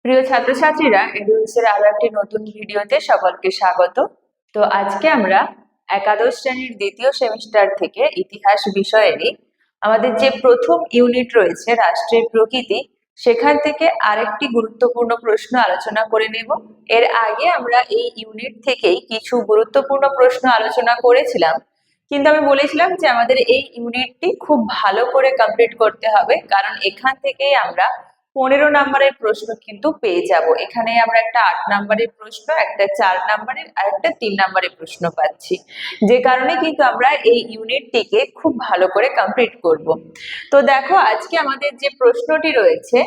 প্রিয় ছাত্রছাত্রীরা, এডুইন্সের আরো একটি নতুন ভিডিওতে সকলকে স্বাগত। তো আজকে আমরা একাদশ শ্রেণীর দ্বিতীয় সেমিস্টার থেকে ইতিহাস বিষয়েরই আমাদের যে প্রথম ইউনিট রয়েছে রাষ্ট্রের প্রকৃতি, সেখান থেকে আরেকটি গুরুত্বপূর্ণ প্রশ্ন আলোচনা করে নেব। এর আগে আমরা এই ইউনিট থেকেই কিছু গুরুত্বপূর্ণ প্রশ্ন আলোচনা করেছিলাম, কিন্তু আমি বলেছিলাম যে আমাদের এই ইউনিটটি খুব ভালো করে কমপ্লিট করতে হবে, কারণ এখান থেকেই আমরা 15 নম্বরের প্রশ্ন কিন্তু পেয়ে যাব। এখানে আমরা একটা 8 নম্বরের প্রশ্ন, একটা 4 নম্বরের আর একটা 3 নম্বরের প্রশ্ন পাচ্ছি, যে কারণে কিন্তু আমরা এই ইউনিটটিকে খুব ভালো করে কমপ্লিট করব। তো দেখো, আজকে আমাদের যে প্রশ্নটি রয়েছে,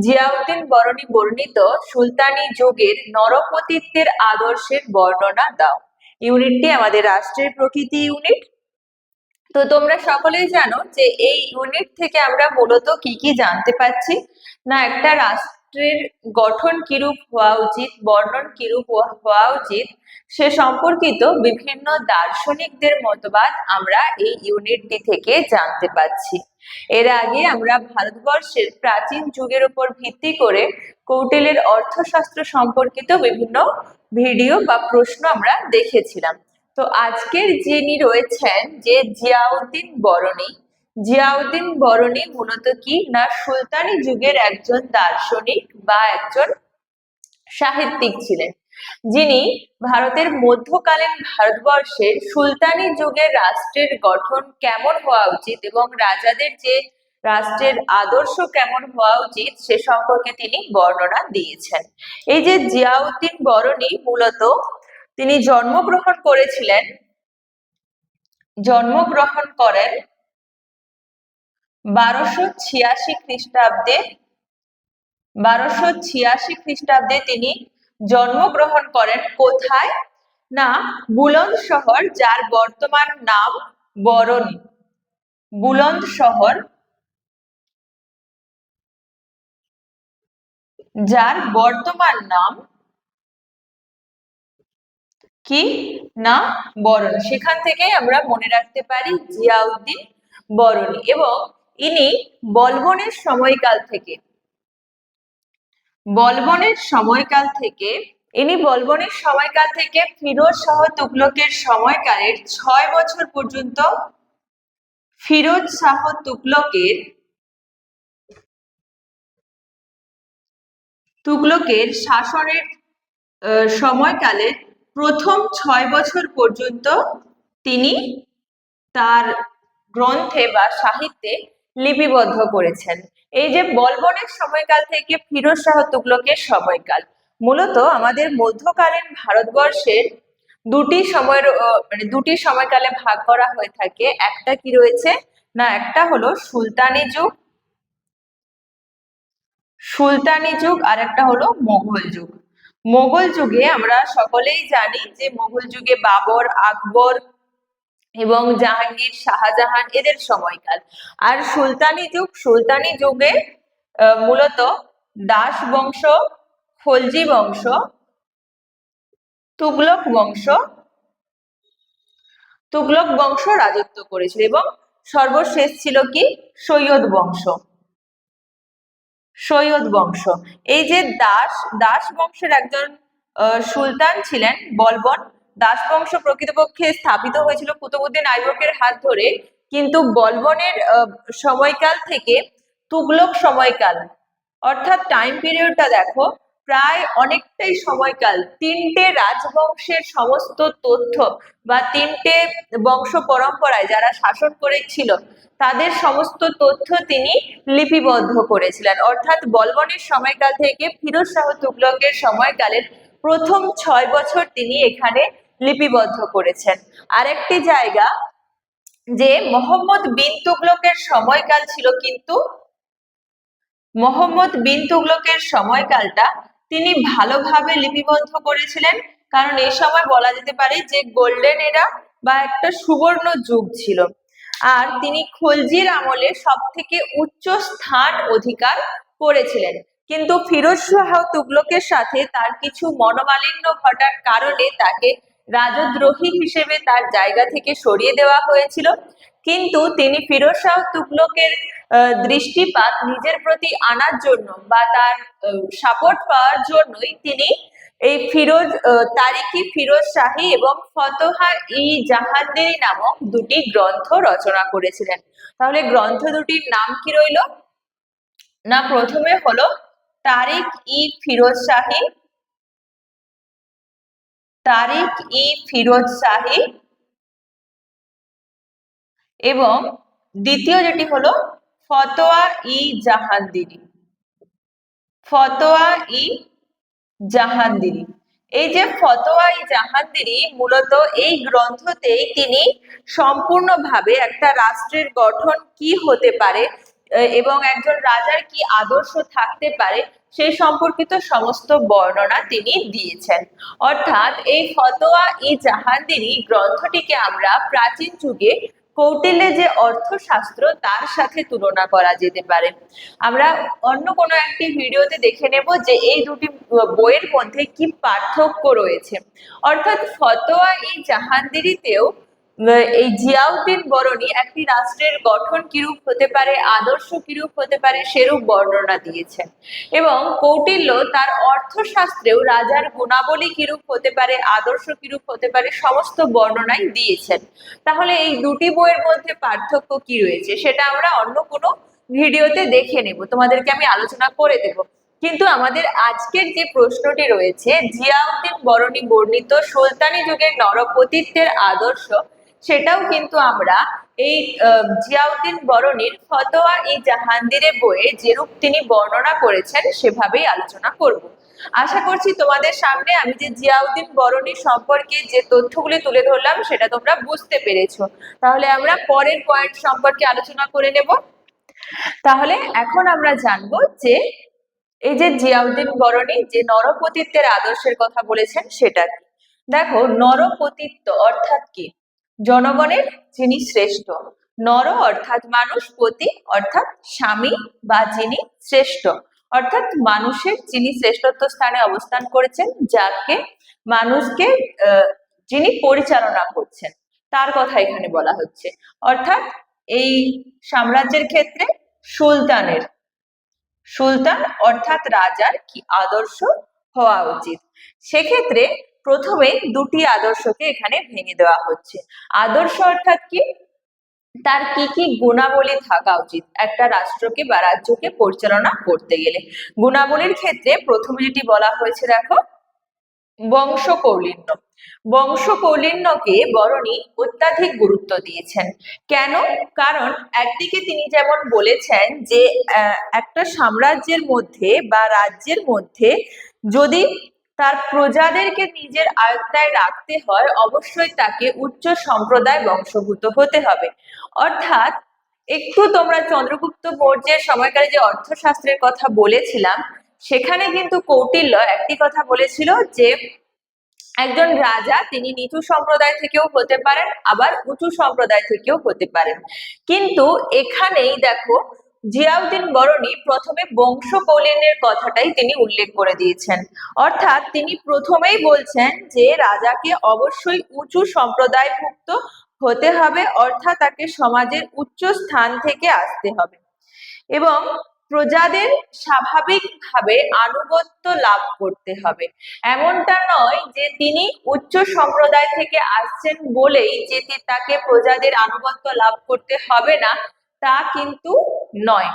জিয়াউদ্দিন বরনী বর্ণিত সুলতানি যুগের নরপতিত্বের আদর্শের বর্ণনা দাও। ইউনিটটি আমাদের রাষ্ট্রের প্রকৃতি ইউনিট। তো তোমরা সকলেই জানো যে এই ইউনিট থেকে আমরা মূলত কি কি জানতে পাচ্ছি না, একটা রাষ্ট্রের গঠন কিরূপ হওয়া উচিত, বর্ণন কিরূপ হওয়া উচিত, সে সম্পর্কিত বিভিন্ন দার্শনিকদের মতবাদ আমরা এই ইউনিটটি থেকে জানতে পাচ্ছি। এর আগে আমরা ভারতবর্ষের প্রাচীন যুগের উপর ভিত্তি করে কৌটিল্যের অর্থশাস্ত্র সম্পর্কিত বিভিন্ন ভিডিও বা প্রশ্ন আমরা দেখেছিলাম। তো আজকের যিনি রয়েছেন যে জিয়াউদ্দিন বরনী, জিয়াউদ্দিন বরনী মূলত কি না সুলতানি যুগের একজন দার্শনিক বা একজন সাহিত্যিক ছিলেন, যিনি ভারতের মধ্যকালীন ভারতবর্ষের সুলতানি যুগের রাষ্ট্রের গঠন কেমন হওয়া উচিত এবং রাজাদের যে রাষ্ট্রের আদর্শ কেমন হওয়া উচিত সে সম্পর্কে তিনি বর্ণনা দিয়েছেন। এই যে জিয়াউদ্দিন বরনী মূলত তিনি জন্মগ্রহণ করেন 1286 খ্রিস্টাব্দে। 1286 খ্রিস্টাব্দে তিনি জন্মগ্রহণ করেন কোথায় না বুলন্দ শহর, যার বর্তমান নাম বরনী। বুলন্দ শহর, যার বর্তমান নাম কি না বরনী। সেখান থেকে আমরা মনে রাখতে পারি জিয়াউদ্দিন বরনী। এবং ইনি বলবনের সময়কাল থেকে ফিরোজ শাহ তুগলকের সময়কালের 6 বছর পর্যন্ত ফিরোজ শাহ তুগলকের শাসনের সময়কালে প্রথম 6 বছর পর্যন্ত তিনি তার গ্রন্থে বা সাহিত্যে লিপিবদ্ধ করেছেন। এই যে বলবনের সময়কাল থেকে ফিরোজ শাহ তুগলকের সময়কাল, মূলত আমাদের মধ্যকালীন ভারতবর্ষের দুটি সময়কালে ভাগ করা হয়ে থাকে। একটা কি রয়েছে না, একটা হলো সুলতানি যুগ আর একটা হলো মোগল যুগ। মোগল যুগে আমরা সকলেই জানি যে মোগল যুগে বাবর, আকবর এবং জাহাঙ্গীর, শাহজাহান এদের সময়কাল। আর সুলতানি যুগে মূলত দাস বংশ, খলজি বংশ, তুগলক বংশ রাজত্ব করেছিল এবং সর্বশেষ ছিল কি সৈয়দ বংশ। এই যে দাস বংশের একজন সুলতান ছিলেন বলবন। দাস বংশ প্রকৃতপক্ষে স্থাপিত হয়েছিল কুতুবউদ্দিন আইবকের হাত ধরে, কিন্তু বলবনের সময়কাল থেকে তুগলক সময়কাল, অর্থাৎ টাইম পিরিয়ডটা দেখো প্রায় অনেকটাই সময়কাল। 3টে রাজবংশের সমস্ত তথ্য বা 3টে বংশ পরম্পরায় যারা শাসন করেছিল তাদের সমস্ত তথ্য তিনি লিপিবদ্ধ করেছিলেন। অর্থাৎ বলবনের সময়কাল থেকে ফিরোজ শাহ তুগলকের সময়কালের প্রথম 6 বছর তিনি এখানে লিপিবদ্ধ করেছেন। আরেকটি জায়গা যে মোহাম্মদ বিন তুগলকের সময়কাল ছিল, কিন্তু মোহাম্মদ বিন তুগলকের সময়কালটা তিনি ভালোভাবে লিপিবদ্ধ করেছিলেন, কারণ এই সময় বলা যেতে পারে যে গোল্ডেন এরা বা একটা সুবর্ণ যুগ ছিল। আর তিনি খলজির আমলে সব থেকে উচ্চ স্থান অধিকার করেছিলেন, কিন্তু ফিরোজ শাহ তুগলকের সাথে তার কিছু মনোমালিন্য ঘটার কারণে তাকে রাজদ্রোহী হিসেবে তার জায়গা থেকে সরিয়ে দেওয়া হয়েছিল। কিন্তু তিনি ফিরোজ শাহ তুগলকের দৃষ্টিপাত নিজের প্রতি আনার জন্য বা তার সাপোর্ট পাওয়ার জন্যই তিনি এই তারিখি ফিরোজ শাহী এবং ফতোহা-ই-জাহাঙ্গীরি নামক দুটি গ্রন্থ রচনা করেছিলেন। তাহলে গ্রন্থ দুটির নাম কি রইল না, প্রথমে হলো তারিখ-ই-ফিরোজ শাহী, তারিখ-ই-ফিরোজ শাহী, এবং দ্বিতীয় যেটি হলো ফতোয়া-ই-জাহাঙ্গীরি, ফতোয়া-ই-জাহাঙ্গীরি। এই যে ফতোয়া-ই-জাহাঙ্গীরি মূলত এই গ্রন্থতেই তিনি সম্পূর্ণভাবে একটা রাষ্ট্রের গঠন কি হতে পারে এবং একজন রাজার কি আদর্শ থাকতে পারে সেই সম্পর্কিত সমস্ত বর্ণনা তিনি দিয়েছেন। অর্থাৎ এই ফতোয়া-ই-জাহাঙ্গীরি গ্রন্থটিকে আমরা প্রাচীন যুগে কৌটিল্যের যে অর্থশাস্ত্র তার সাথে তুলনা করা যেতে পারে। আমরা অন্য কোনো একটি ভিডিওতে দেখে নেব যে এই দুটি বইয়ের মধ্যে কি পার্থক্য রয়েছে। অর্থাৎ ফতোয়া-ই-জাহাঙ্গীরিতেও এই জিয়াউদ্দিন বরণী একটি রাষ্ট্রের গঠন কিরূপ হতে পারে, আদর্শ কিরূপ হতে পারে সেরূপ বর্ণনা দিয়েছেন, এবং কৌটিল্য তার অর্থশাস্ত্রেও রাজার গুণাবলী কিরূপ হতে পারে, আদর্শ কিরূপ হতে পারে সমস্ত বর্ণনাই দিয়েছেন। তাহলে এই দুটি বইয়ের মধ্যে পার্থক্য কি রয়েছে সেটা আমরা অন্য কোনো ভিডিওতে দেখে নেব, তোমাদেরকে আমি আলোচনা করে দেব। কিন্তু আমাদের আজকের যে প্রশ্নটি রয়েছে, জিয়াউদ্দিন বরণী বর্ণিত সুলতানি যুগের নরপতিত্বের আদর্শ, সেটাও কিন্তু আমরা এই জিয়াউদ্দিন বরণীর ফতোয়া-ই-জাহাঙ্গীরি বইয়ে যেরূপ তিনি বর্ণনা করেছেন সেভাবেই আলোচনা করব। আশা করছি তোমাদের সামনে আমি যে জিয়াউদ্দিন বরণী সম্পর্কে যে তথ্যগুলি তুলে ধরলাম সেটা তোমরা বুঝতে পেরেছো। তাহলে আমরা পরের পয়েন্ট সম্পর্কে আলোচনা করে নেব। তাহলে এখন আমরা জানবো যে এই যে জিয়াউদ্দিন বরণী যে নরপতিত্বের আদর্শের কথা বলেছেন সেটা কি। দেখো, নরপতিত্ব অর্থাৎ কি? জনগণের যিনি শ্রেষ্ঠ, নর অর্থাৎ মানুষ, পতি অর্থাৎ স্বামী বা যিনি শ্রেষ্ঠ, অর্থাৎ মানুষের যিনি শ্রেষ্ঠত্ব স্থানে অবস্থান করেছেন, যাকে মানুষকে যিনি পরিচালনা করছেন তার কথা এখানে বলা হচ্ছে। অর্থাৎ এই সাম্রাজ্যের ক্ষেত্রে সুলতান অর্থাৎ রাজার কি আদর্শ হওয়া উচিত। সেক্ষেত্রে প্রথমে দুটি আদর্শকে এখানে ভেঙে দেওয়া হচ্ছে। আদর্শ অর্থাৎ কি? তার কি কি গুণাবলী থাকা উচিত একটা রাষ্ট্রকে বা রাজ্যকে পরিচালনা করতে গেলে। গুণাবলীর ক্ষেত্রে প্রথমে যেটি বলা হয়েছে দেখো, বংশকৌলীন্য। বংশকৌলীন্যকে বরণী অত্যাধিক গুরুত্ব দিয়েছেন। কেন? কারণ একদিকে তিনি যেমন বলেছেন যে একটা সাম্রাজ্যের মধ্যে বা রাজ্যের মধ্যে যদি তার প্রজাদেরকে নিজের আয়ত্তায় রাখতে হয় অবশ্যই তাকে উচ্চ সম্প্রদায় বংশভূত হতে হবে। অর্থাৎ একটু তোমরা চন্দ্রগুপ্ত মৌর্যের সময়কালে যে অর্থশাস্ত্রের কথা বলেছিলাম সেখানে কিন্তু কৌটিল্য একটি কথা বলেছিল যে একজন রাজা তিনি নিচু সম্প্রদায় থেকেও হতে পারেন আবার উঁচু সম্প্রদায় থেকেও হতে পারেন। কিন্তু এখানেই দেখো জিয়াউদ্দিন বরণী প্রথমে বংশকৌলীন্যের কথাটাই তিনি উল্লেখ করে দিয়েছেন। অর্থাৎ তিনি প্রথমেই বলছেন যে রাজাকে অবশ্যই উঁচু সম্প্রদায়ভুক্ত হতে হবে, অর্থাৎ তাকে সমাজের উচ্চ স্থান থেকে আসতে হবে এবং প্রজাদের স্বাভাবিকভাবে আনুগত্য লাভ করতে হবে। এমনটা নয় যে তিনি উচ্চ সম্প্রদায় থেকে আসছেন বলেই যে তাকে প্রজাদের আনুগত্য লাভ করতে হবে না, তা কিন্তু নয়।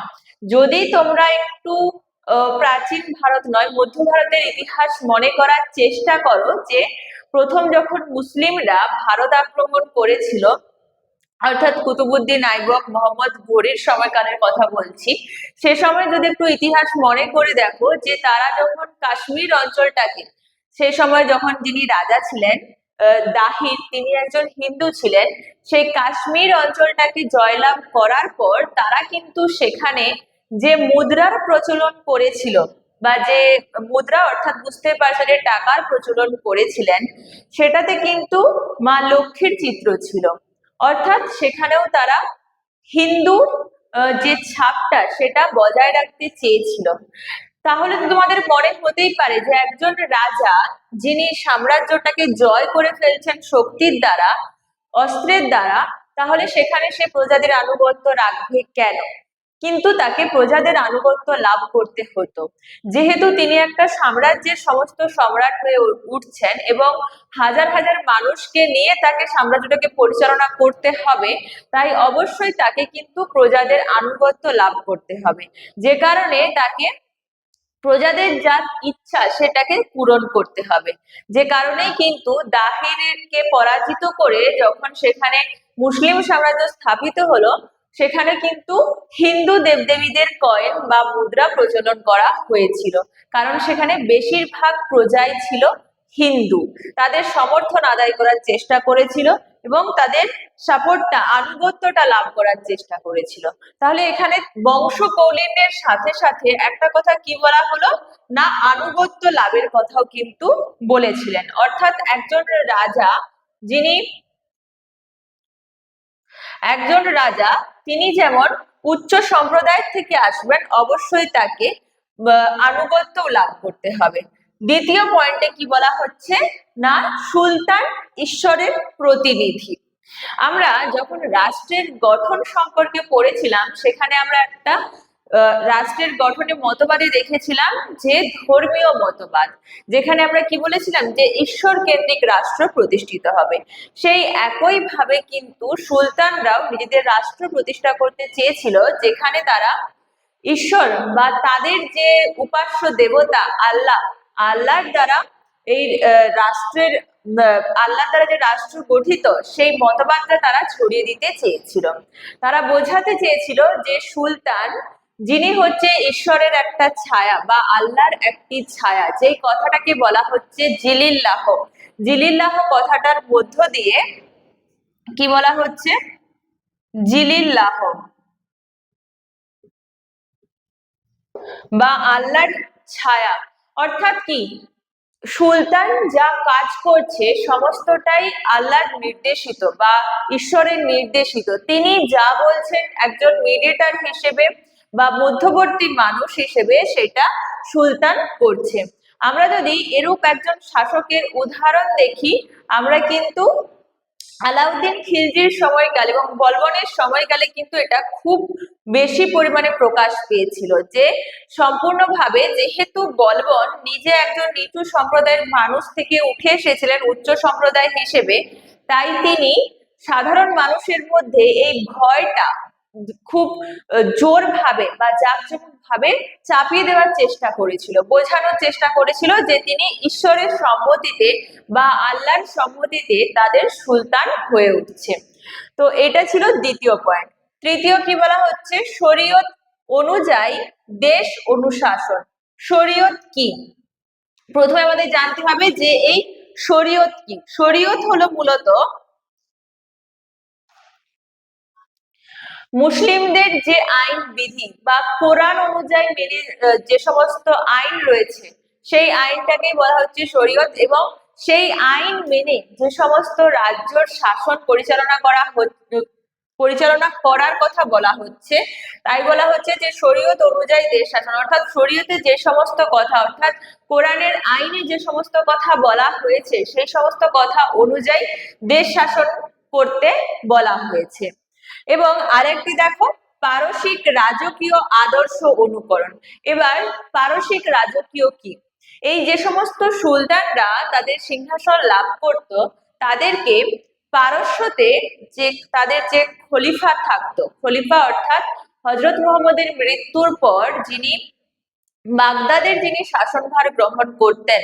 যদি তোমরা একটু প্রাচীন ভারত নয় মধ্য ভারতের ইতিহাস মনে করার চেষ্টা করো, যে প্রথম যখন মুসলিমরা ভারত আক্রমণ করেছিল, অর্থাৎ কুতুবউদ্দিন আইবক, মোহাম্মদ ঘুরির সময়কালের কথা বলছি, সে সময় যদি একটু ইতিহাস মনে করে দেখো যে তারা যখন কাশ্মীর অঞ্চলটাকে, সে সময় যখন যিনি রাজা ছিলেন দাহির, তিনি একজন হিন্দু ছিলেন, সেই কাশ্মীর অঞ্চলটাকে জয়লাভ করার পর তারা কিন্তু সেখানে যে মুদ্রার প্রচলন করেছিল বা যে মুদ্রা অর্থাৎ বুঝতে পারছে যে টাকার প্রচলন করেছিলেন, সেটাতে কিন্তু মা লক্ষ্মীর চিত্র ছিল। অর্থাৎ সেখানেও তারা হিন্দু যে ছাপটা সেটা বজায় রাখতে চেয়েছিল। তাহলে তো তোমাদের মনে হতেই পারে যে একজন রাজা যিনি সাম্রাজ্যটাকে জয় করে ফেলছেন শক্তির দ্বারা, অস্ত্রের দ্বারা, তাহলে সেখানে সে প্রজাদের আনুগত্য রাখবে কেন? কিন্তু তাকে প্রজাদের আনুগত্য লাভ করতে হতো। যেহেতু তিনি একটা সাম্রাজ্যের সমস্ত সম্রাট হয়ে উঠছেন এবং হাজার হাজার মানুষকে নিয়ে তাকে সাম্রাজ্যটাকে পরিচালনা করতে হবে, তাই অবশ্যই তাকে কিন্তু প্রজাদের আনুগত্য লাভ করতে হবে, যে কারণে তাকে প্রজাদের যা ইচ্ছা সেটাকে পূরণ করতে হবে। যে কারণেই কিন্তু দাহিরকে পরাজিত করে যখন সেখানে মুসলিম সাম্রাজ্য স্থাপিত হলো, সেখানে কিন্তু হিন্দু দেবদেবীদের কয়েন বা মুদ্রা প্রচলন করা হয়েছিল, কারণ সেখানে বেশিরভাগ প্রজাই ছিল হিন্দু। তাদের সমর্থন আদায় করার চেষ্টা করেছিল এবং তাদের সাপোর্টটা, আনুগত্যটা লাভ করার চেষ্টা করেছিল। তাহলে এখানে বংশ কৌলিন্যের সাথে সাথে একটা কথা কি বলা হলো না, আনুগত্য লাভের কথাও কিন্তু বলেছিলেন। অর্থাৎ একজন রাজা তিনি যেমন উচ্চ সম্প্রদায় থেকে আসবেন, অবশ্যই তাকে আনুগত্য লাভ করতে হবে। দ্বিতীয় পয়েন্টে কি বলা হচ্ছে না, সুলতান ঈশ্বরের প্রতিনিধি। আমরা যখন রাষ্ট্রের গঠন সম্পর্কে পড়েছিলাম, সেখানে আমরা একটা রাষ্ট্রের গঠনে মতবাদে দেখেছিলাম যে ধর্মীয় মতবাদ, যেখানে আমরা কি বলেছিলাম যে ঈশ্বর কেন্দ্রিক রাষ্ট্র প্রতিষ্ঠিত হবে। সেই একই ভাবে কিন্তু সুলতানরাও নিজেদের রাষ্ট্র প্রতিষ্ঠা করতে চেয়েছিল, যেখানে তারা ঈশ্বর বা তাদের যে উপাস্য দেবতা আল্লাহর দ্বারা এই রাষ্ট্রের আল্লাহর দ্বারা যে রাষ্ট্র গঠিত, সেই মতবাদটা তারা ছড়িয়ে দিতে চেয়েছিল। তারা বোঝাতে চেয়েছিল যে সুলতান যিনি হচ্ছে ঈশ্বরের একটা ছায়া বা আল্লাহর একটি ছায়া, যেই কথাটাকে বলা হচ্ছে জিলিল্লাহ। জিলিল্লাহ কথাটার মধ্য দিয়ে কি বলা হচ্ছে, জিলিল্লাহ বা আল্লাহর ছায়া। অর্থাৎ কি, সুলতান যা কাজ করছে সমস্তটাই আল্লাহর নির্দেশিত বা ঈশ্বরের নির্দেশিত। তিনি যা বলছেন একজন মিডিয়েটর হিসেবে বা মধ্যবর্তী মানুষ হিসেবে সেটা সুলতান করছে। আমরা যদি এরূপ একজন শাসকের উদাহরণ দেখি, আমরা কিন্তু আলাউদ্দিন খিলজির সময়কাল এবং বলবনের সময়কালে কিন্তু এটা খুব বেশি পরিমাণে প্রকাশ পেয়েছিল, যে সম্পূর্ণভাবে যেহেতু বলবন নিজে একজন নিচু সম্প্রদায়ের মানুষ থেকে উঠে এসেছিলেন উচ্চ সম্প্রদায় হিসেবে, তাই তিনি সাধারণ মানুষের মধ্যে এই ভয়টা খুব জোর ভাবে বা জাঁকজমক ভাবে চাপিয়ে দেওয়ার চেষ্টা করেছিল, বোঝানোর চেষ্টা করেছিল যে তিনি ঈশ্বরের সম্মতিতে বা আল্লাহর সম্মতিতে তাদের সুলতান হয়ে উঠছে। তো এটা ছিল দ্বিতীয় পয়েন্ট। তৃতীয় কি বলা হচ্ছে, শরীয়ত অনুযায়ী দেশ অনুশাসন। শরীয়ত কি, প্রথমে আমাদের জানতে হবে যে এই শরীয়ত কি। শরীয়ত হলো মূলত মুসলিমদের যে আইন বিধি বা কোরআন অনুযায়ী মেনে যে সমস্ত আইন রয়েছে, সেই আইনটাকেই বলা হচ্ছে শরীয়ত। এবং সেই আইন মেনে যে সমস্ত রাজ্যর শাসন পরিচালনা করার কথা বলা হচ্ছে, তাই বলা হচ্ছে যে শরীয়ত অনুযায়ী দেশ শাসন। অর্থাৎ শরীয়তে যে সমস্ত কথা, অর্থাৎ কোরআনের আইনে যে সমস্ত কথা বলা হয়েছে, সেই সমস্ত কথা অনুযায়ী দেশ শাসন করতে বলা হয়েছে। এবং আরেকটি দেখো, পারসিক রাজকীয় আদর্শ অনুকরণ। এবার পারসিক রাজকীয় কি, এই যে সমস্ত সুলতানরা তাদের সিংহাসন লাভ করত, তাদেরকে পারস্যতে যে তাদের যে খলিফা থাকতো, খলিফা অর্থাৎ হযরত মুহাম্মদের মৃত্যুর পর যিনি বাগদাদের যিনি শাসনভার গ্রহণ করতেন,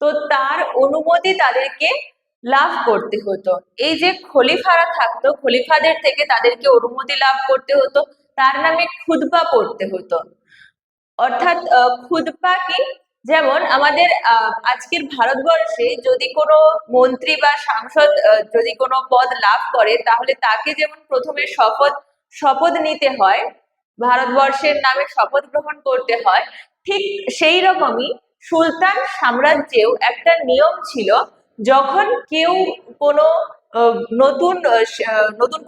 তো তার অনুমতি তাদেরকে লাভ করতে হতো। এই যে খলিফারা থাকতো, খলিফাদের থেকে তাদেরকে অনুমতি লাভ করতে হতো, তার নামে খুতবা পড়তে হতো। অর্থাৎ খুতবা কি, যেমন আমাদের আজকের ভারতবর্ষে যদি কোনো মন্ত্রী বা সাংসদ যদি কোনো পদ লাভ করে, তাহলে তাকে যেমন প্রথমে শপথ নিতে হয়, ভারতবর্ষের নামে শপথ গ্রহণ করতে হয়, ঠিক সেই রকমই সুলতান সাম্রাজ্যেও একটা নিয়ম ছিল। যখন কেউ কোনো নতুন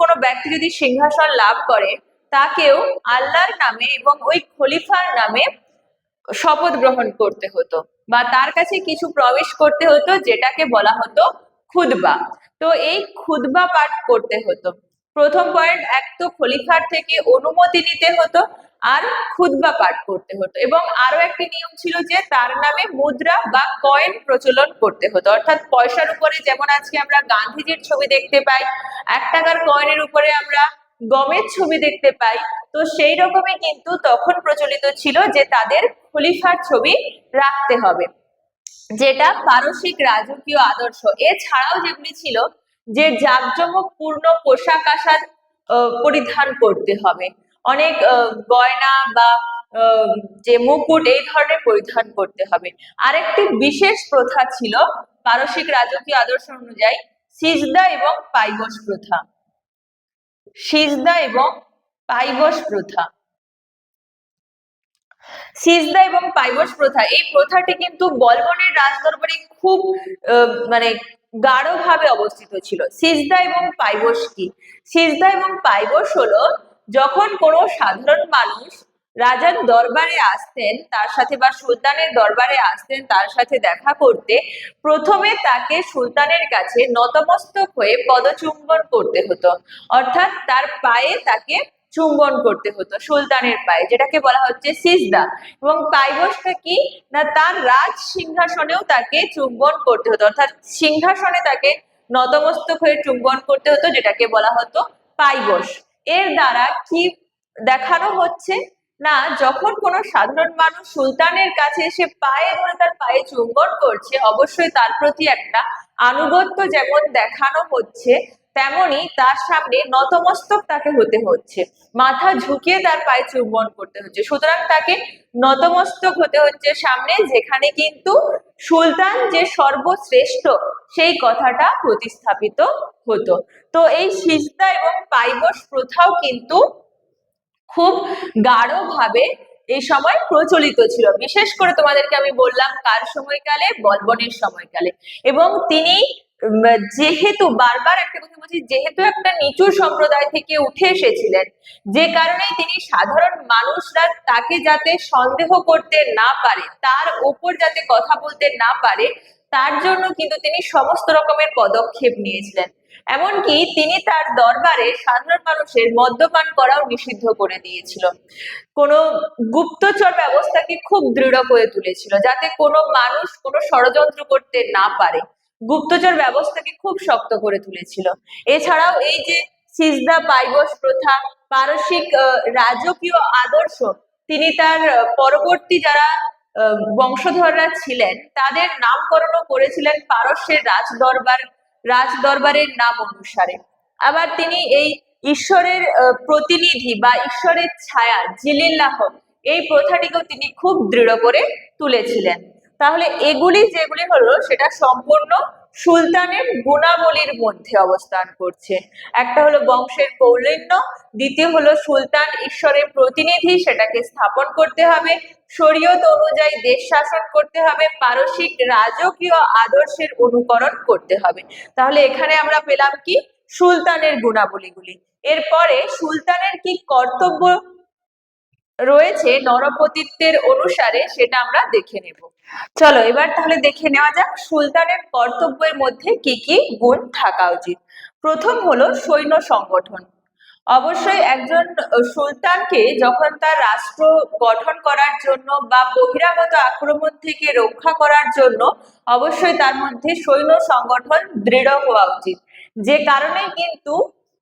কোনো ব্যক্তি যদি সিংহাসন লাভ করে, তাকেও আল্লাহর নামে এবং ওই খলিফার নামে শপথ গ্রহণ করতে হতো বা তার কাছে কিছু প্রবেশ করতে হতো, যেটাকে বলা হতো খুতবা। তো এই খুতবা পাঠ করতে হতো। প্রথম পয়েন্ট, এক তো খলিফার থেকে অনুমতি নিতে হতো আর খুতবা পাঠ করতে হতো, এবং আরো একটি নিয়ম ছিল যে তার নামে মুদ্রা বা কয়েন প্রচলন করতে হতো। অর্থাৎ পয়সার উপরে যেমন আজকে আমরা গান্ধীজির ছবি দেখতে পাই, 1 টাকার কয়েনের উপরে আমরা গমের ছবি দেখতে পাই, তো সেই রকমই কিন্তু তখন প্রচলিত ছিল যে তাদের খলিফার ছবি রাখতে হবে, যেটা পারসিক রাজকীয় আদর্শ। এছাড়াও যেগুলি ছিল যে জাঁকজমকপূর্ণ পোশাক আশাক পরিধান করতে হবে, অনেক গয়না বা যে মুকুট এই ধরনের পরিধান করতে হবে। আরেকটি বিশেষ প্রথা ছিল পারসিক রাজকীয় আদর্শ অনুযায়ী সিজদা এবং পাইবস প্রথা। সিজদা এবং পাইবস প্রথা, সিজদা এবং পাইবস প্রথা, এই প্রথাটি কিন্তু বলবনের রাজদরবারে খুব মানে গাঢ়ভাবে অবস্থিত ছিল। সিজদা এবং পাইবস কি? সিজদা এবং পাইবস হলো যখন কোনো সাধারণ মানুষ রাজার দরবারে আসতেন তার সাথে, বা সুলতানের দরবারে আসতেন তার সাথে দেখা করতে, প্রথমে তাকে সুলতানের কাছে নতমস্তক হয়ে পদচুম্বন করতে হতো, অর্থাৎ তার পায়ে তাকে চুম্বন করতে হতো, সুলতানের পায়ে, যেটাকে বলা হচ্ছে সিজদা। এবং পাইবসটা কি না, তার রাজ সিংহাসনেও তাকে চুম্বন করতে হতো, অর্থাৎ সিংহাসনে তাকে নতমস্তক হয়ে চুম্বন করতে হতো, যেটাকে বলা হতো পাইবস। এর দ্বারা কি দেখানো হচ্ছে না, যখন কোনো সাধারণ মানুষ সুলতানের কাছে এসে পায়ে ধরে তার পায়ে চুম্বন করছে, অবশ্যই তার প্রতি একটা আনুগত্য যেমন দেখানো হচ্ছে, তেমনি তার সামনে নতমস্তক তাকে হতে হচ্ছে, মাথা ঝুঁকিয়ে তার পায়ে চুম্বন করতে হচ্ছে। সুতরাং তাকে নতমস্তক হতে হচ্ছে সামনে, যেখানে কিন্তু সুলতান যে সর্বশ্রেষ্ঠ সেই কথাটা প্রতিস্থাপিত হতো। তো এই সিজদা এবং পাইবস প্রথাও কিন্তু খুব গাঢ়ভাবে এই সময় প্রচলিত ছিল। বিশেষ করে তোমাদেরকে আমি বললাম কার সময়কালে, বলবনের সময়কালে। এবং তিনি যেহেতু, বারবার একটা কথা বলছি, যেহেতু একটা নিচু সম্প্রদায় থেকে উঠে এসেছিলেন, যে কারণে তিনি সাধারণ মানুষরা তাকে যাতে সন্দেহ করতে না পারে, তার উপর যাতে কথা বলতে না পারে, তার জন্য কিন্তু তিনি সমস্ত রকমের পদক্ষেপ নিয়েছিলেন। এমনকি তিনি তার দরবারে সাধারণ মানুষের মদ্যপান করাও নিষিদ্ধ করে দিয়েছিল। কোনো গুপ্তচর ব্যবস্থাকে খুব দৃঢ় করে তুলেছিল, যাতে কোনো মানুষ কোনো ষড়যন্ত্র করতে না পারে। গুপ্তচর ব্যবস্থাকে খুব শক্ত করে তুলেছিল। এছাড়াও এই যে সিজদা পাইবস প্রথা, পারসিক রাজকীয় আদর্শ, তিনি তার পরবর্তী যারা বংশধররা ছিলেন তাদের নামকরণও করেছিলেন পারস্যের রাজদরবারের নাম অনুসারে। আবার তিনি এই ঈশ্বরের প্রতিনিধি বা ঈশ্বরের ছায়া, জিলিল্লাহ, এই প্রথাটিকেও তিনি খুব দৃঢ় করে তুলেছিলেন। তাহলে এগুলি যেগুলি হলো সেটা সম্পূর্ণ সুলতানের গুণাবলীর মধ্যে অবস্থান করছে। একটা হলো বংশের কৌলিন্য, দ্বিতীয় হলো সুলতান ঈশ্বরের প্রতিনিধি, সেটাকে স্থাপন করতে হবে, শরীয়ত অনুযায়ী দেশ শাসন করতে হবে, পারসিক রাজকীয় আদর্শের অনুকরণ করতে হবে। তাহলে এখানে আমরা পেলাম কি, সুলতানের গুণাবলীগুলি। এরপরে সুলতানের কি কর্তব্য রয়েছে নরপতিত্বের অনুসারে, সেটা আমরা দেখে নেব। চলো এবার তাহলে দেখে নেওয়া যাক সুলতানের কর্তব্যের মধ্যে কি কি গুণ থাকা উচিত। প্রথম হলো সৈন্য সংগঠন। অবশ্যই একজন সুলতানকে যখন তার রাষ্ট্র গঠন করার জন্য বা বহিরাগত আক্রমণ থেকে রক্ষা করার জন্য অবশ্যই তার মধ্যে সৈন্য সংগঠন দৃঢ় হওয়া উচিত। যে কারণে কিন্তু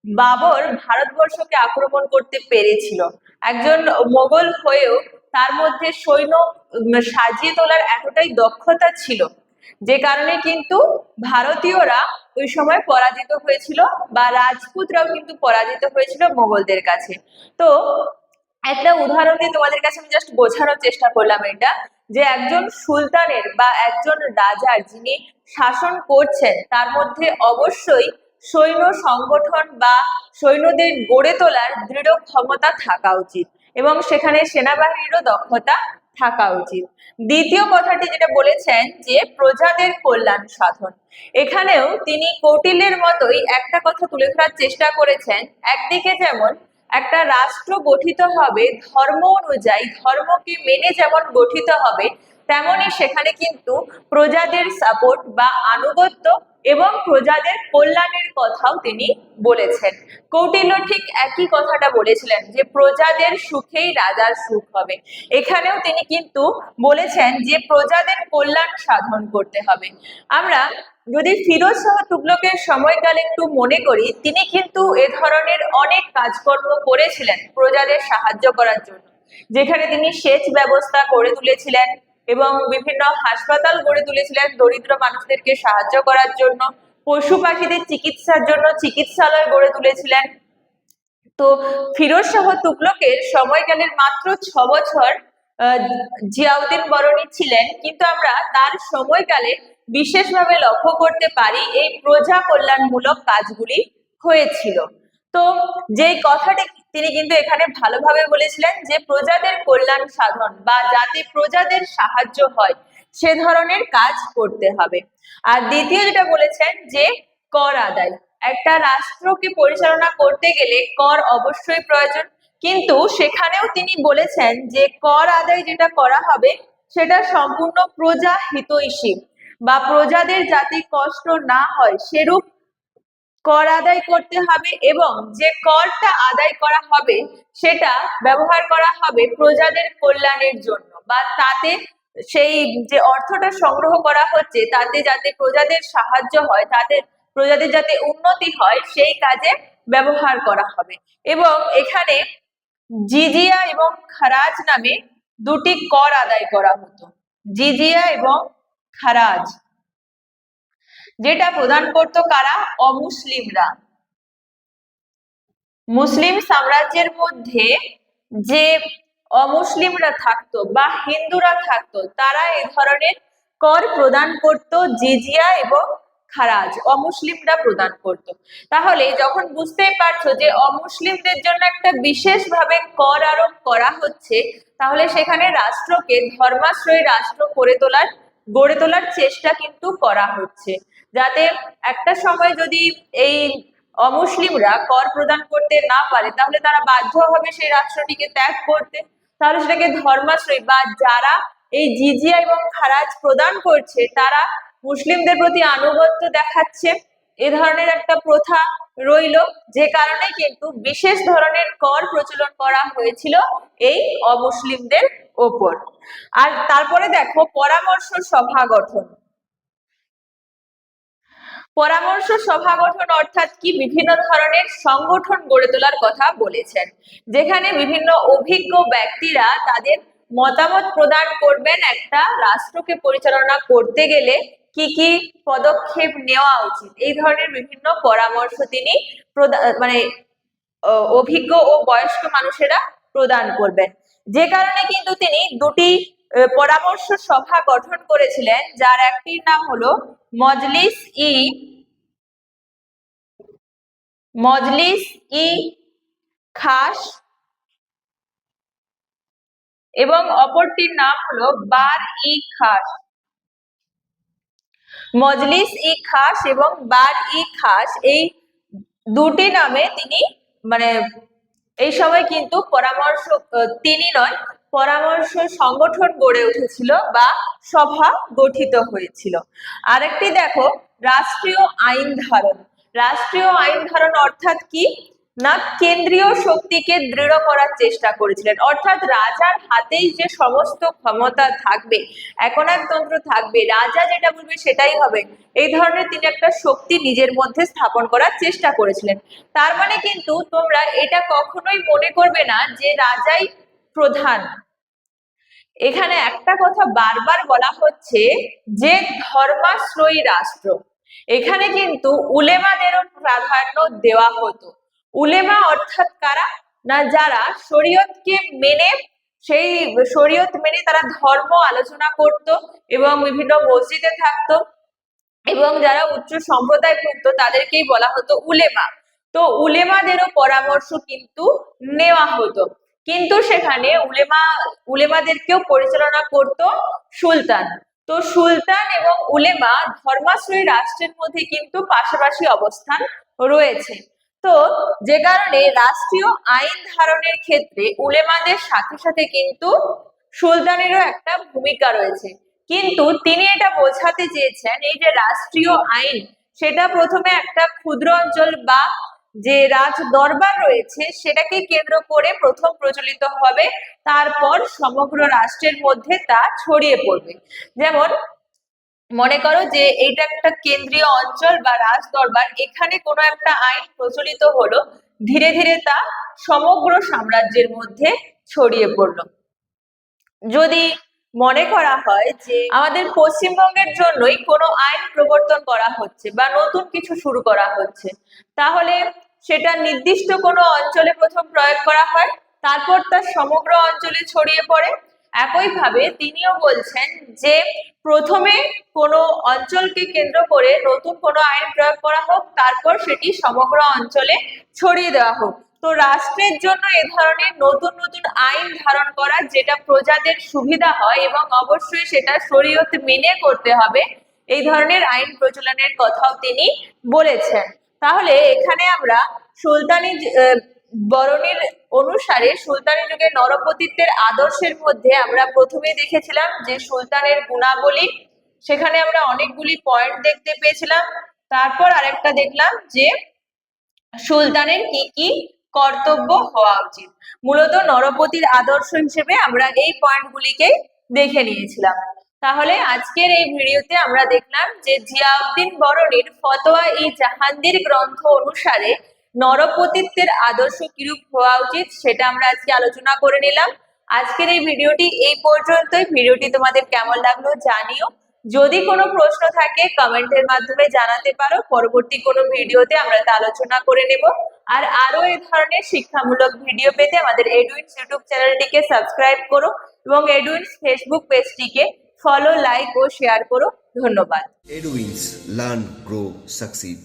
বাবর ভারতবর্ষকে আক্রমণ করতে পেরেছিল। একজন মোগল হয়েও তার মধ্যে সৈন্য সাজিয়ে তোলার এতটাই দক্ষতা ছিল, যে কারণে কিন্তু ভারতীয়রা ওই সময় পরাজিত হয়েছিল, বা রাজপুতরাও কিন্তু পরাজিত হয়েছিল মোগলদের কাছে। তো একটা উদাহরণ দিয়ে তোমাদের কাছে আমি জাস্ট বোঝানোর চেষ্টা করলাম এটা, যে একজন সুলতানের বা একজন রাজার যিনি শাসন করছেন তার মধ্যে অবশ্যই সৈন্য সংগঠন বা সৈন্যদের গড়ে তোলার দৃঢ় ক্ষমতা থাকা উচিত, এবং সেখানে সেনাবাহিনীরও দক্ষতা থাকা উচিত। দ্বিতীয় কথাটি যেটা বলেছেন যে প্রজাদের কল্যাণ সাধন, এখানেও তিনি কৌটিল্যের মতোই একটা কথা তুলে ধরার চেষ্টা করেছেন। একদিকে যেমন একটা রাষ্ট্র গঠিত হবে ধর্ম অনুযায়ী, ধর্মকে মেনে যেমন গঠিত হবে, তেমনি সেখানে কিন্তু প্রজাদের সাপোর্ট বা আনুগত্য এবং প্রজাদের কল্যাণের কথাও তিনি বলেছেন। কৌটিল্য ঠিক একই কথাটা বলেছিলেন যে প্রজাদের সুখেই রাজার সুখ হবে। এখানেও তিনি কিন্তু বলেছেন যে প্রজাদের কল্যাণ সাধন করতে হবে। আমরা যদি ফিরোজ শাহ তুগলকের সময়কাল একটু মনে করি, তিনি কিন্তু এ ধরনের অনেক কাজকর্ম করেছিলেন প্রজাদের সাহায্য করার জন্য, যেখানে তিনি সেচ ব্যবস্থা গড়ে তুলেছিলেন এবং বিভিন্ন হাসপাতাল গড়ে তুলেছিলেন দরিদ্র মানুষদেরকে সাহায্য করার জন্য, পশু পাখিদের চিকিৎসার জন্য চিকিৎসালয় গড়ে তুলেছিলেন। তো ফিরোজ শাহ তুগলকের সময়কালের মাত্র 6 বছর জিয়াউদ্দিন বরনী ছিলেন, কিন্তু আমরা তার সময়কালে বিশেষভাবে লক্ষ্য করতে পারি এই প্রজা কল্যাণমূলক কাজগুলি হয়েছিল। তো যেই কথাটি তিনি কিন্তু এখানে ভালোভাবে বলেছিলেন যে প্রজাদের কল্যাণ সাধন বা যাতে প্রজাদের সাহায্য হয় সে ধরনের কাজ করতে হবে। আর দ্বিতীয় যেটা বলেছেন যে কর আদায়, একটা রাষ্ট্রকে পরিচালনা করতে গেলে কর অবশ্যই প্রয়োজন, কিন্তু সেখানেও তিনি বলেছেন যে কর আদায় যেটা করা হবে সেটা সম্পূর্ণ প্রজা হিতৈষী বা প্রজাদের যাতে কষ্ট না হয় সেরূপ কর আদায় করতে হবে, এবং যে করটা আদায় করা হবে সেটা ব্যবহার করা হবে প্রজাদের কল্যাণের জন্য, বা তাতে সেই যে অর্থটা সংগ্রহ করা হচ্ছে তাতে যাতে প্রজাদের সাহায্য হয়, তাদের প্রজাদের যাতে উন্নতি হয় সেই কাজে ব্যবহার করা হবে। এবং এখানে জিজিয়া এবং খারাজ নামে দুটি কর আদায় করা হতো। জিজিয়া এবং খারাজ যেটা প্রদান করত কারা? অমুসলিমরা। মুসলিম সাম্রাজ্যের মধ্যে যে অমুসলিমরা থাকতো বা হিন্দুরা থাকতো তারা এ ধরনের কর প্রদান করত, জিজিয়া এবং খারাজ অমুসলিমরা প্রদান করত। তাহলে যখন বুঝতেই পারছো যে অমুসলিমদের জন্য একটা বিশেষভাবে কর আরোপ করা হচ্ছে, তাহলে সেখানে রাষ্ট্রকে ধর্মাশ্রয়ী রাষ্ট্র গড়ে তোলার চেষ্টা কিন্তু করা হচ্ছে, যাতে একটা সময় যদি এই অমুসলিমরা কর প্রদান করতে না পারে তাহলে তারা বাধ্য হবে সেই রাষ্ট্রটিকে ত্যাগ করতে, তাহলে সেটাকে ধর্মাশ্রয়ী বা যারা এই জিজিয়া এবং খারাজ প্রদান করছে তারা মুসলিমদের প্রতি আনুগত্য দেখাচ্ছে, এ ধরনের একটা প্রথা রইল, যে কারণে কিন্তু বিশেষ ধরনের কর প্রচলন করা হয়েছিল এই অমুসলিমদের ওপর। আর তারপরে দেখো পরামর্শ সভা গঠন। পরামর্শ সভা গঠন অর্থাৎ কি? বিভিন্ন ধরনের সংগঠন গড়ে তোলার কথা বলেছেন, যেখানে বিভিন্ন অভিজ্ঞ ব্যক্তিরা তাদের মতামত প্রদান করবেন একটা রাষ্ট্রকে পরিচালনা করতে গেলে কি কি পদক্ষেপ নেওয়া উচিত, এই ধরনের বিভিন্ন পরামর্শ তিনি অভিজ্ঞ ও বয়স্ক মানুষেরা প্রদান করবেন। যে কারণে কিন্তু তিনি দুটি পরামর্শ সভা গঠন করেছিলেন, যার একটির নাম হলো মজলিস ই খাস এবং অপরটির নাম হলো বার ই খাস। মজলিস ই খাস এবং বার ই খাস এই দুটি নামে তিনি এই সময় কিন্তু পরামর্শ সংগঠন গড়ে উঠেছিল বা সভা গঠিত হয়েছিল। আরেকটি দেখো রাষ্ট্রীয় আইন ধারণ। রাষ্ট্রীয় আইন ধারণ অর্থাৎ কি না, কেন্দ্রীয় শক্তিকে দৃঢ় করার চেষ্টা করেছিলেন, অর্থাৎ রাজার হাতেই যে সমস্ত ক্ষমতা থাকবে, একনায়কতন্ত্র থাকবে, রাজা যেটা বলবে সেটাই হবে, এই ধরনের তিনি একটা শক্তি নিজের মধ্যে স্থাপন করার চেষ্টা করেছিলেন। তার মানে কিন্তু তোমরা এটা কখনোই মনে করবে না যে রাজাই প্রধান। এখানে একটা কথা বারবার বলা হচ্ছে যে ধর্মাশ্রয়ী রাষ্ট্র। এখানে কিন্তু উলেমাদেরও প্রাধান্য দেওয়া হতো। উলেমা অর্থাৎ কারা না, যারা শরীয়তকে মেনে সেই শরীয়ত মেনে তারা ধর্ম আলোচনা করত এবং বিভিন্ন মসজিদে থাকতো, এবং যারা উচ্চ সম্প্রদায়ভুক্ত তাদেরকেই বলা হতো উলেমা। তো উলেমাদেরও পরামর্শ কিন্তু নেওয়া হতো, কিন্তু সেখানে উলেমাদেরকেও পরিচালনা করত সুলতান। তো সুলতান এবং উলেমা ধর্মাশ্রয়ী রাষ্ট্রের মধ্যে কিন্তু পাশাপাশি অবস্থান রয়েছে। তো যে কারণে রাষ্ট্রীয় আইন ধারণের ক্ষেত্রে উলেমাদের সাথে সাথে কিন্তু সুলতানেরও একটা ভূমিকা রয়েছে। কিন্তু তিনি এটা বোঝাতে চেয়েছেন এই যে রাষ্ট্রীয় আইন সেটা প্রথমে একটা ক্ষুদ্র অঞ্চল বা যে রাজ দরবার রয়েছে সেটাকে কেন্দ্র করে প্রথম প্রচলিত হবে, তারপর সমগ্র রাষ্ট্রের মধ্যে তা ছড়িয়ে পড়বে। যেমন মনে করো যে এইটা একটা কেন্দ্রীয় অঞ্চল বা রাজ দরবার, এখানে কোনো একটা আইন প্রচলিত হলো, ধীরে ধীরে তা সমগ্র সাম্রাজ্যের মধ্যে ছড়িয়ে পড়লো। যদি মনে করা হয় যে আমাদের পশ্চিমবঙ্গের জন্যই কোনো আইন প্রবর্তন করা হচ্ছে বা নতুন কিছু শুরু করা হচ্ছে, তাহলে সেটা নির্দিষ্ট কোনো অঞ্চলে প্রথম প্রয়োগ করা হয়, তারপর তা সমগ্র অঞ্চলে ছড়িয়ে পড়ে। একইভাবে তিনিও বলছেন যে প্রথমে কোনো অঞ্চলকে কেন্দ্র করে নতুন কোনো আইন প্রয়োগ করা হোক, তারপর সেটি সমগ্র অঞ্চলে ছড়িয়ে দেওয়া হোক। তো রাষ্ট্রের জন্য এ ধরনের নতুন নতুন আইন ধারণ করা যেটা প্রজাদের সুবিধা হয় এবং অবশ্যই সেটা শরীয়ত মেনে করতে হবে, এই ধরনের আইন প্রচলনের কথাও তিনি বলেছেন। তাহলে এখানে আমরা সুলতানি বরণীর অনুসারে সুলতানি যুগে নরপতিত্বের আদর্শের মধ্যে আমরা প্রথমে দেখেছিলাম যে সুলতানের গুণাবলী, সেখানে আমরা অনেকগুলি পয়েন্ট দেখতে পেয়েছিলাম। তারপর আরেকটা দেখলাম যে সুলতানের কি কি কর্তব্য হওয়া উচিত। মূলত নরপতির আদর্শ হিসেবে আমরা এই পয়েন্টগুলিকে দেখে নিয়েছিলাম। তাহলে আজকের এই ভিডিওতে আমরা দেখলাম যে জিয়াউদ্দিন বরণীর ফতোয়া-ই জাহাঙ্গীর গ্রন্থ অনুসারে নরপতিত্বের আদর্শ কিরূপ হওয়া উচিত সেটা আমরা আজকে আলোচনা করে নিলাম। আজকের এই ভিডিওটি এই পর্যন্তই। ভিডিওটি তোমাদের কেমন লাগলো জানিও। যদি কোনো প্রশ্ন থাকে কমেন্টের মাধ্যমে জানাতে পারো, পরবর্তী কোনো ভিডিওতে আমরা তা আলোচনা করে নেব। আর আরো এই ধরনের শিক্ষামূলক ভিডিও পেতে আমাদের এডুইনস ইউটিউব চ্যানেলটিকে সাবস্ক্রাইব করো এবং এডুইনস ফেসবুক পেজটিকে ফলো, লাইক ও শেয়ার করো। ধন্যবাদ। Edwins Learn, Grow, Succeed.